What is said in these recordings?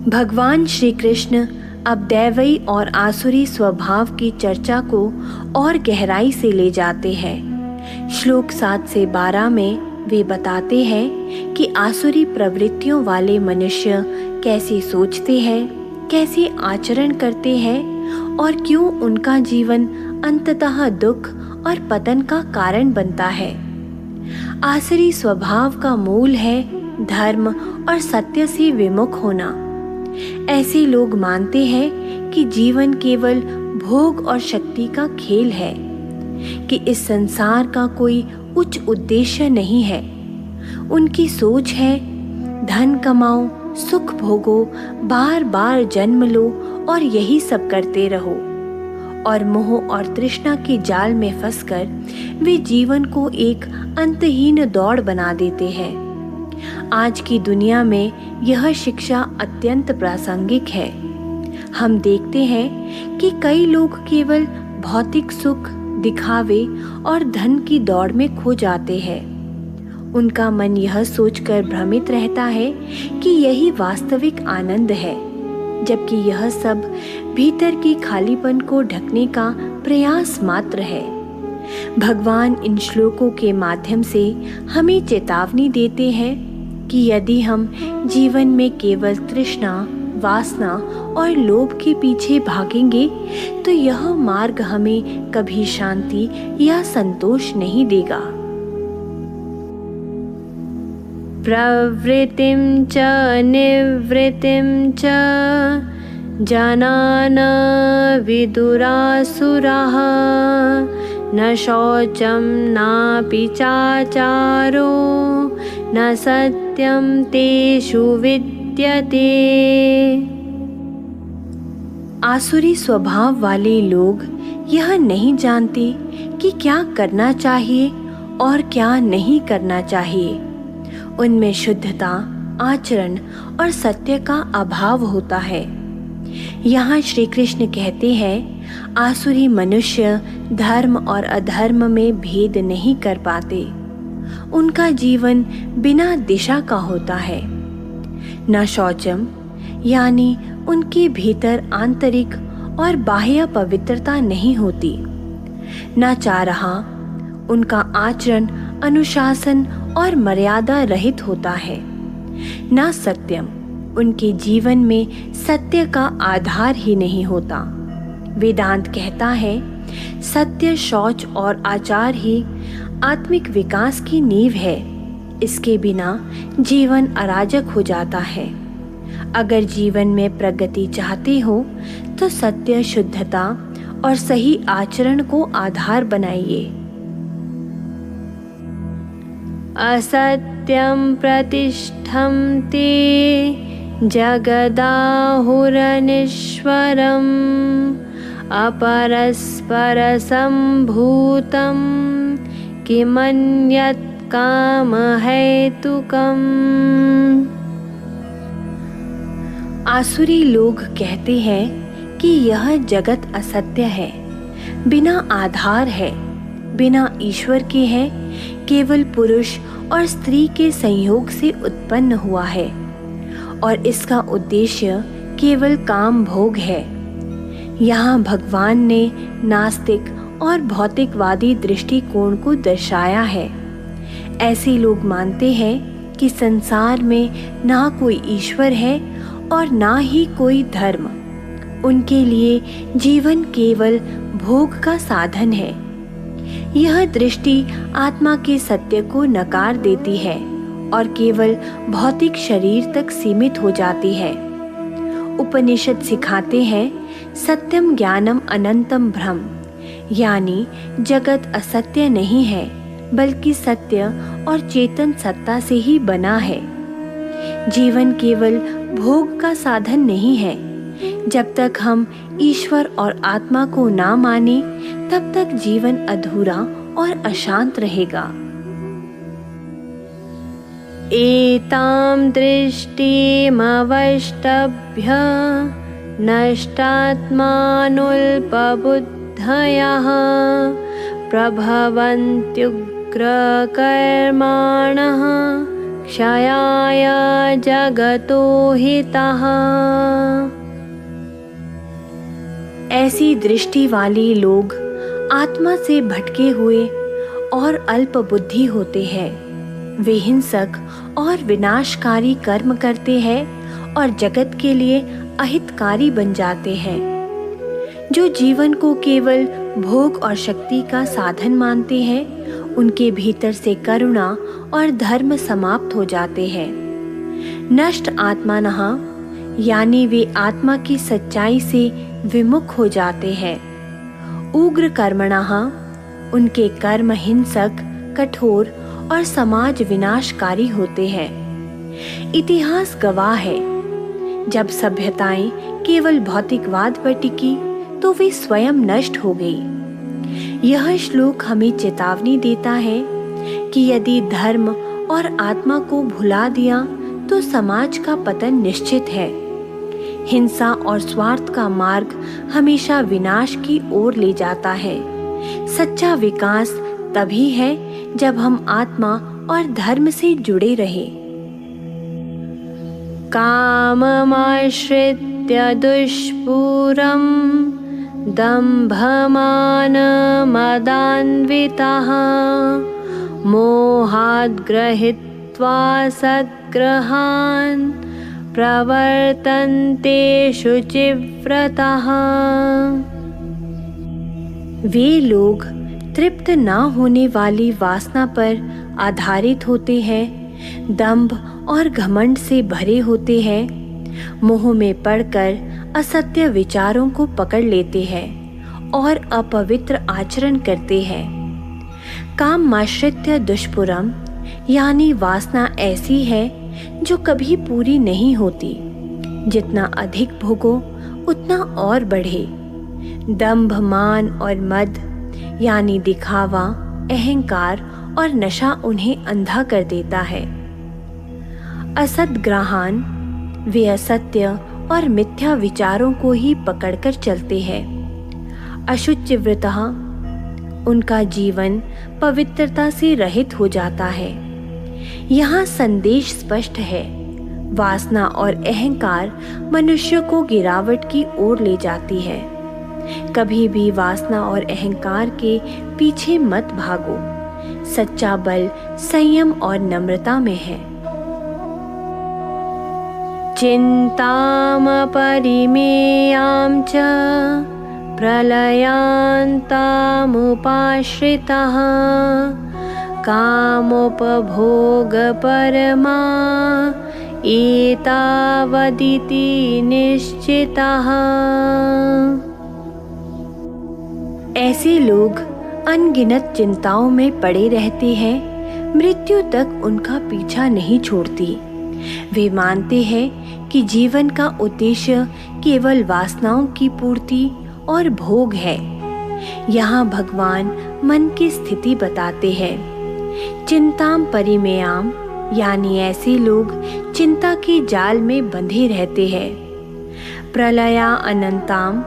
भगवान श्री कृष्ण अब दैवी और आसुरी स्वभाव की चर्चा को और गहराई से ले जाते हैं। श्लोक 7 से 12 में वे बताते हैं कि आसुरी प्रवृत्तियों वाले मनुष्य कैसे सोचते हैं, कैसे आचरण करते हैं और क्यों उनका जीवन अंततः दुख और पतन का कारण बनता है। आसुरी स्वभाव का मूल है धर्म और सत्य से विमुख होना। ऐसे लोग मानते हैं कि जीवन केवल भोग और शक्ति का खेल है, कि इस संसार का कोई उच्च उद्देश्य नहीं है। उनकी सोच है धन कमाओ, सुख भोगो, बार बार जन्म लो और यही सब करते रहो। और मोह और तृष्णा के जाल में फंसकर वे जीवन को एक अंतहीन दौड़ बना देते हैं। आज की दुनिया में यह शिक्षा अत्यंत प्रासंगिक है। हम देखते हैं कि कई लोग केवल भौतिक सुख, दिखावे और धन की दौड़ में खो जाते हैं। उनका मन यह सोचकर भ्रमित रहता है कि यही वास्तविक आनंद है, जबकि यह सब भीतर की खालीपन को ढकने का प्रयास मात्र है। भगवान इन श्लोकों के माध्यम से हमें चेतावनी देते हैं कि यदि हम जीवन में केवल तृष्णा, वासना और लोभ के पीछे भागेंगे तो यह मार्ग हमें कभी शांति या संतोष नहीं देगा। प्रवृत्तिं च निवृत्तिं च जनान विदुरासुराः न शौचं नापि चाचारो न सत्यं तेषु विद्यते। आसुरी स्वभाव वाले लोग यह नहीं जानते कि क्या करना चाहिए और क्या नहीं करना चाहिए। उनमें शुद्धता, आचरण और सत्य का अभाव होता है। यहाँ श्री कृष्ण कहते हैं आसुरी मनुष्य धर्म और अधर्म में भेद नहीं कर पाते। उनका जीवन बिना दिशा का होता है। न शौचम यानी उनके भीतर आंतरिक और बाह्य पवित्रता नहीं होती। न चारहा उनका आचरण अनुशासन और मर्यादा रहित होता है। न सत्यम उनके जीवन में सत्य का आधार ही नहीं होता। वेदांत कहता है सत्य, शौच और आचार ही आत्मिक विकास की नींव है। इसके बिना जीवन अराजक हो जाता है। अगर जीवन में प्रगति चाहते हो तो सत्य, शुद्धता और सही आचरण को आधार बनाइए। असत्यं प्रतिष्ठं ते जगदाहुरनीश्वरम् अपरस्पर संभूतं किमन्यत् कामहेतुकम्। आसुरी लोग कहते हैं कि यह जगत असत्य है, बिना आधार है, बिना ईश्वर के है, केवल पुरुष और स्त्री के संयोग से उत्पन्न हुआ है और इसका उद्देश्य केवल काम भोग है। यहाँ भगवान ने नास्तिक और भौतिकवादी दृष्टिकोण को दर्शाया है। ऐसे लोग मानते हैं कि संसार में ना कोई ईश्वर है और ना ही कोई धर्म। उनके लिए जीवन केवल भोग का साधन है। यह दृष्टि आत्मा के सत्य को नकार देती है और केवल भौतिक शरीर तक सीमित हो जाती है। उपनिषद सिखाते हैं सत्यम ज्ञानम अनंतम ब्रह्म, यानी जगत असत्य नहीं है बल्कि सत्य और चेतन सत्ता से ही बना है। जीवन केवल भोग का साधन नहीं है। जब तक हम ईश्वर और आत्मा को ना माने तब तक जीवन अधूरा और अशांत रहेगा। एतां दृष्टिमवष्टभ्य नष्टात्मानुल्पबुद्धयः प्रभवन्त्युग्रकर्माणः क्षयाय जगतो हितः। ऐसी दृष्टि वाले लोग आत्मा से भटके हुए और अल्प बुद्धि होते हैं। वे हिंसक और विनाशकारी कर्म करते हैं और जगत के लिए अहितकारी बन जाते हैं। जो जीवन को केवल भोग और शक्ति का साधन मानते हैं, उनके भीतर से करुणा और धर्म समाप्त हो जाते हैं। नष्ट आत्मानः यानी वे आत्मा की सच्चाई से विमुख हो जाते हैं। उग्र कर्मणः उनके कर्म हिंसक, कठोर और समाज विनाशकारी होते हैं। इतिहास गवाह है, जब सभ्यताएं केवल भौतिकवाद पर टिकी तो वे स्वयं नष्ट हो गई। यह श्लोक हमें चेतावनी देता है कि यदि धर्म और आत्मा को भुला दिया तो समाज का पतन निश्चित है। हिंसा और स्वार्थ का मार्ग हमेशा विनाश की ओर ले जाता है। सच्चा विकास तभी है जब हम आत्मा और धर्म से जुड़े रहें। काममाश्रित्य दुष्पूरं दम्भमानमदान्वितः मोहाद् गृहीत्वा सद्ग्रहान् प्रवर्तन्ते शुचिव्रतः। वे लोग तृप्त न होने वाली वासना पर आधारित होते हैं, दंभ और घमंड से भरे होते हैं, मोह में पड़कर असत्य विचारों को पकड़ लेते हैं और अपवित्र आचरण करते हैं। कामाश्रित्य दुष्पुरम यानी वासना ऐसी है जो कभी पूरी नहीं होती। जितना अधिक भोगो उतना और बढ़े। दंभ, मान और मद यानी दिखावा, अहंकार और नशा उन्हें अंधा कर देता है। असद्ग्रहान वे असत्य और मिथ्या विचारों को ही पकड़कर चलते हैं। अशुचिव्रतः उनका जीवन पवित्रता से रहित हो जाता है। यहाँ संदेश स्पष्ट है, वासना और अहंकार मनुष्य को गिरावट की ओर ले जाती है। कभी भी वासना और अहंकार के पीछे मत भागो। सच्चा बल संयम और नम्रता में है। चिंतामपरिमेयां च प्रलयान्तामुपाश्रितः कामोपभोगपरमा एतावदिति निश्चितः। ऐसे लोग अनगिनत चिंताओं में पड़े रहते हैं, मृत्यु तक उनका पीछा नहीं छोड़ती। वे मानते हैं कि जीवन का उद्देश्य केवल वासनाओं की पूर्ति और भोग है। यहाँ भगवान मन की स्थिति बताते हैं। चिंताम परिमेयाम यानी ऐसे लोग चिंता के जाल में बंधे रहते हैं। प्रलया अनंताम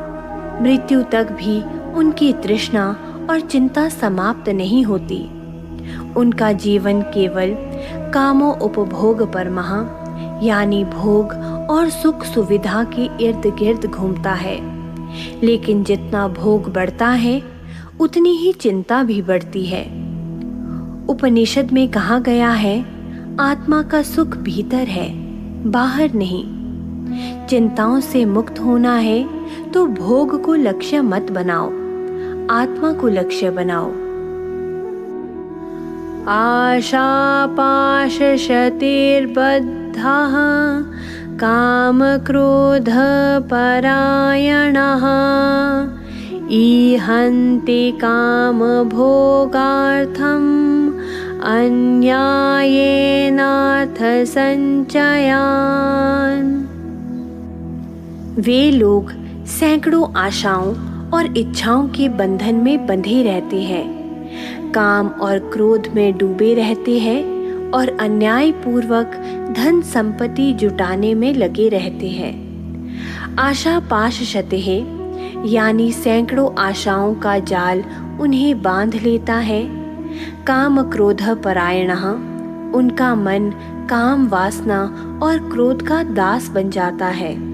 मृत्यु तक भी उनकी तृष्णा और चिंता समाप्त नहीं होती। उनका जीवन केवल कामो उपभोग परमः यानी भोग और सुख सुविधा के इर्द गिर्द घूमता है। लेकिन जितना भोग बढ़ता है उतनी ही चिंता भी बढ़ती है। उपनिषद में कहा गया है, आत्मा का सुख भीतर है, बाहर नहीं। चिंताओं से मुक्त होना है तो भोग को लक्ष्य मत बनाओ, आत्मा को लक्ष्य बनाओ। आशापाशशतिर्बद्धः कामक्रोधपरायणः ईहन्ति कामभोगार्थम् अन्यायेनार्थसञ्चयान्। वे लोग सैकड़ों आशाओं और इच्छाओं के बंधन में बंधे रहते हैं, काम और क्रोध में डूबे रहते हैं और अन्याय पूर्वक धन संपत्ति जुटाने में लगे रहते हैं। आशा पाश शतेः यानी सैकड़ों आशाओं का जाल उन्हें बांध लेता है। काम क्रोध परायणः उनका मन काम, वासना और क्रोध का दास बन जाता है।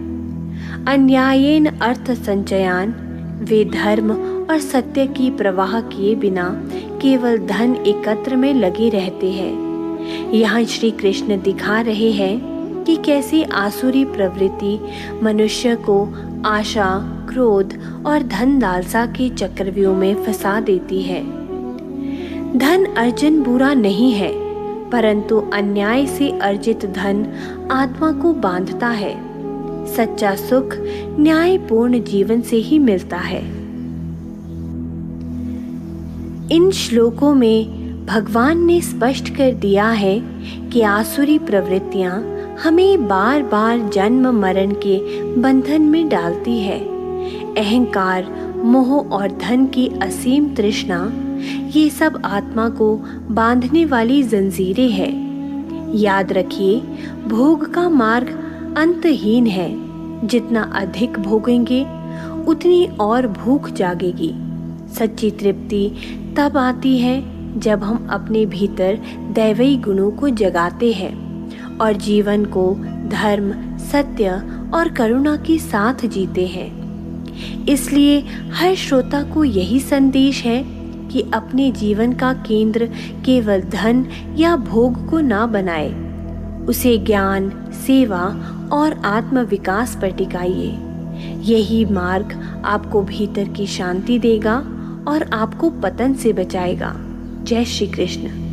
अन्यायेन अर्थ संचयान, वे धर्म और सत्य की प्रवाह किए बिना केवल धन एकत्र में लगे रहते हैं। यहाँ श्री कृष्ण दिखा रहे हैं कि कैसे आसुरी प्रवृत्ति मनुष्य को आशा, क्रोध और धन लालसा के चक्रव्यूह में फंसा देती है। धन अर्जन बुरा नहीं है, परंतु अन्याय से अर्जित धन आत्मा को बांधता है। सच्चा सुख न्यायपूर्ण जीवन से ही मिलता है। इन श्लोकों में भगवान ने स्पष्ट कर दिया है कि आसुरी प्रवृत्तियां हमें बार बार जन्म मरण के बंधन में डालती है। अहंकार, मोह और धन की असीम तृष्णा, ये सब आत्मा को बांधने वाली जंजीरें हैं। याद रखिए, भोग का मार्ग अंतहीन है। जितना अधिक भोगेंगे उतनी और भूख जागेगी। सच्ची तृप्ति तब आती है जब हम अपने भीतर दैवी गुणों को जगाते हैं और जीवन को धर्म, सत्य और करुणा के साथ जीते हैं। इसलिए हर श्रोता को यही संदेश है कि अपने जीवन का केंद्र केवल धन या भोग को ना बनाए। उसे ज्ञान, सेवा और आत्म विकास पर टिकाइए। यही मार्ग आपको भीतर की शांति देगा और आपको पतन से बचाएगा। जय श्री कृष्ण।